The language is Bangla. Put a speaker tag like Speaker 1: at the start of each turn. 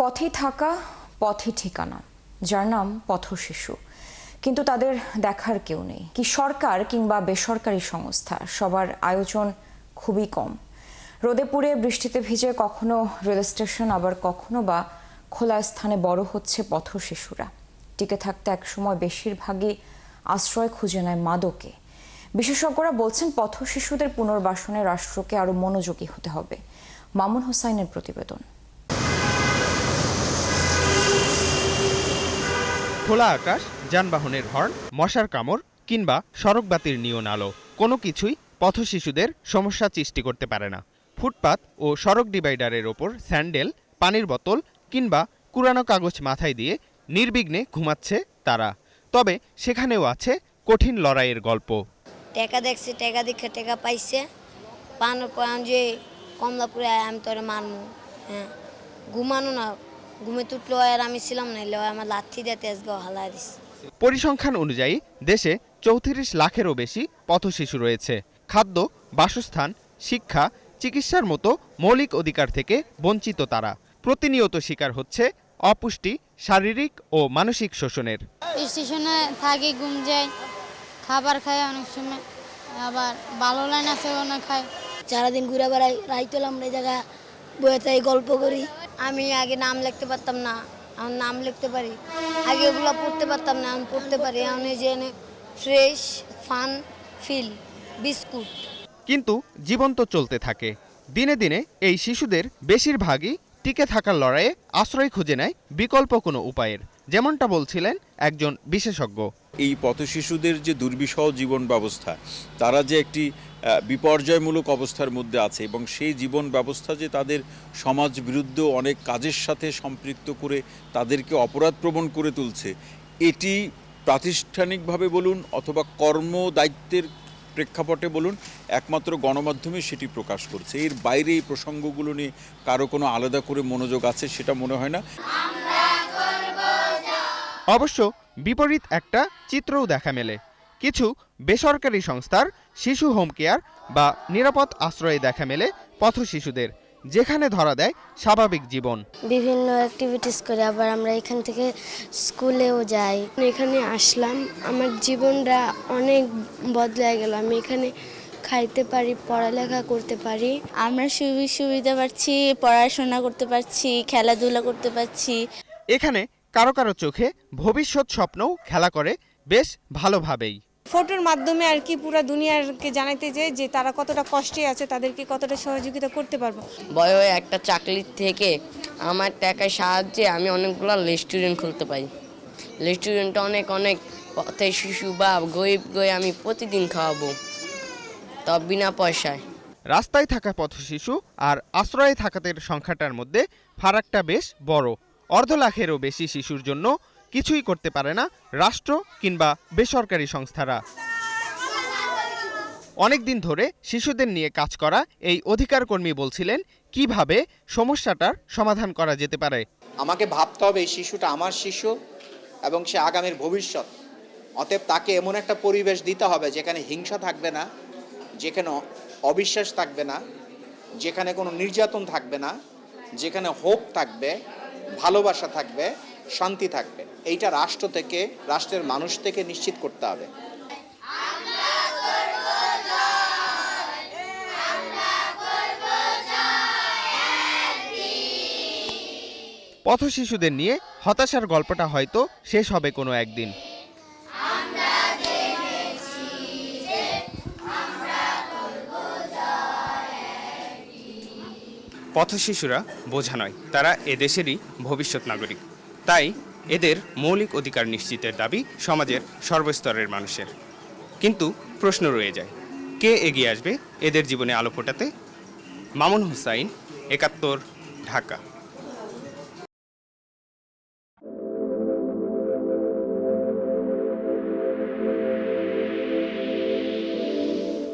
Speaker 1: পথে থাকা, পথে ঠিকানা, যার নাম পথশিশু। কিন্তু তাদের দেখার কেউ নেই, কি সরকার কিংবা বেসরকারি সংস্থা। সবার আয়োজন খুবই কম। রোদে পুড়ে বৃষ্টিতে ভিজে কখনো রেল স্টেশন, আবার কখনো বা খোলা স্থানে বড় হচ্ছে পথশিশুরা। টিকে থাকতে একসময় বেশিরভাগই আশ্রয় খুঁজে নেয় মাদকে। বিশেষজ্ঞরা বলছেন পথশিশুদের পুনর্বাসনে রাষ্ট্রকে আরো মনোযোগী হতে হবে। মামুন হোসাইনের প্রতিবেদন।
Speaker 2: খোলা আকাশ, যানবাহনের হর্ন, মশার কামড় কিংবা সড়কবাতির নিয়ন আলো, কোনো কিছুই পথশিশুদের সমস্যা সৃষ্টি করতে পারে না। ফুটপাত ও সড়ক ডিভাইডারের ওপর স্যান্ডেল, পানির বোতল কিংবা কুড়ানো কাগজ মাথায় দিয়ে নির্বিঘ্নে ঘুমাচ্ছে তারা। তবে সেখানেও আছে কঠিন লড়াইয়ের গল্প।
Speaker 3: টেকা দেখছে, টেকা দেখে টেকা পাইছে, পান যে কমলাপুরে আমি তোরে মারমু। হ্যাঁ, ঘুমানো না, ঘুমে তুটলো আর আমি ছিলাম না, আমার লাথি দিয়ে তেজগাঁও হালাই দিছে।
Speaker 2: পরিসংখ্যান অনুযায়ী দেশে 34 লাখেরও বেশি পথশিশু রয়েছে। খাদ্য, বাসস্থান, শিক্ষা, চিকিৎসার মতো মৌলিক অধিকার থেকে বঞ্চিত তারা। প্রতিনিয়ত শিকার হচ্ছে অপুষ্টি, শারীরিক ও মানসিক শোষণের।
Speaker 4: স্টেশনে থাকি, ঘুম যায়, খাবার খায়, অনেক সময় আবার ভালো লাইন আছে ওনা খায়।
Speaker 3: সারাদিন ঘুরে বেড়াই, রাইতেল আমরা এই জায়গায় বইতে গল্প করি। আমি আগে নাম লিখতে পারতাম না, এখন নাম লিখতে পারি। আগে ওগুলো পড়তে পারতাম না, এখন পড়তে পারি। এখন এই যে ফ্রেশ ফান ফিল বিস্কুট।
Speaker 2: কিন্তু জীবন তো চলতে থাকে। দিনে দিনে এই শিশুদের বেশিরভাগই টিকে থাকার লড়াইয়ে আশ্রয় খুঁজে নেয় বিকল্প কোনো উপায়ের, যেমনটা বলছিলেন একজন বিশেষজ্ঞ।
Speaker 5: এই পথশিশুদের যে দুর্বিষহ জীবন ব্যবস্থা, তারা যে একটি বিপর্যয়মূলক অবস্থার মধ্যে আছে এবং সেই জীবন ব্যবস্থা যে তাদের সমাজ বিরুদ্ধ অনেক কাজের সাথে সম্পৃক্ত করে তাদেরকে অপরাধপ্রবণ করে তুলছে, এটি প্রাতিষ্ঠানিকভাবে বলুন অথবা কর্ম দায়িত্বের প্রেক্ষাপটে বলুন, একমাত্র গণমাধ্যমে সেটি প্রকাশ করছে। এর বাইরে এই প্রসঙ্গগুলো নিয়ে কারো কোনো আলাদা করে মনোযোগ আছে সেটা মনে হয় না।
Speaker 2: অবশ্য বিপরীত একটা চিত্রও দেখা মেলে। কিছু বেসরকারি সংস্থার শিশু হোম কেয়ার বা নিরাপদ আশ্রয়ে দেখা মেলে পথশিশুদের, যেখানে ধরা দেয় স্বাভাবিক জীবন।
Speaker 6: বিভিন্ন অ্যাক্টিভিটিস করে, আবার আমরা এখান থেকে স্কুলেও যাই। এখানে আসলাম, আমার জীবনটা অনেক বদলে গেল। আমি এখানে খাইতে পারি, পড়ালেখা করতে পারি।
Speaker 4: আমরা সুবিধা পাচ্ছি, পড়াশোনা করতে পারছি, খেলাধুলা করতে পারছি।
Speaker 2: এখানে কারো কারো চোখে ভবিষ্যৎ স্বপ্নও খেলা করে বেশ ভালোভাবেই।
Speaker 7: ফটোর মাধ্যমে আর কি পুরো দুনিয়াকে জানাইতে চাই যে তারা কতটা কষ্টে আছে, তাদেরকে কতটা সহযোগিতা করতে পারবো।
Speaker 8: বড় একটা চাকরির থেকে আমার টাকার সাহায্যে আমি অনেকগুলো রেস্টুরেন্ট খুলতে পারি। রেস্টুরেন্টে অনেক পথে শিশু বা গরিব আমি প্রতিদিন খাওয়াবো, তবে বিনা পয়সায়।
Speaker 2: রাস্তায় থাকা পথশিশু আর আশ্রয়ে থাকাদের সংখ্যাটার মধ্যে ফারাকটা বেশ বড়। 1.5 লাখেরও বেশি শিশুর জন্য কিছুই করতে পারে না রাষ্ট্র কিংবা বেসরকারি সংস্থারা। অনেকদিন ধরে শিশুদের নিয়ে কাজ করা এই অধিকার কর্মী বলছিলেন কিভাবে সমস্যাটার সমাধান করা যেতে পারে।
Speaker 9: আমাকে ভাবতে হবে এই শিশুটা আমার শিশু এবং সে আগামীর ভবিষ্যৎ। অতএব তাকে এমন একটা পরিবেশ দিতে হবে যেখানে হিংসা থাকবে না, যেখানে অবিশ্বাস থাকবে না, যেখানে কোনো নির্যাতন থাকবে না, যেখানে হোপ থাকবে, ভালোবাসা থাকবে, শান্তি থাকবে। এইটা রাষ্ট্র থেকে, রাষ্ট্রের মানুষ থেকে নিশ্চিত করতে হবে।
Speaker 2: পথশিশুদের নিয়ে হতাশার গল্পটা হয়তো শেষ হবে কোনো একদিন। পথশিশুরা বোঝা নয়, তারা এদেশেরই ভবিষ্যৎ নাগরিক। তাই এদের মৌলিক অধিকার নিশ্চিতের দাবি সমাজের সর্বস্তরের মানুষের। কিন্তু প্রশ্ন রয়ে যায়, কে এগিয়ে আসবে এদের জীবনে আলো ফোটাতে? মামুন হোসাইন, 71, ঢাকা।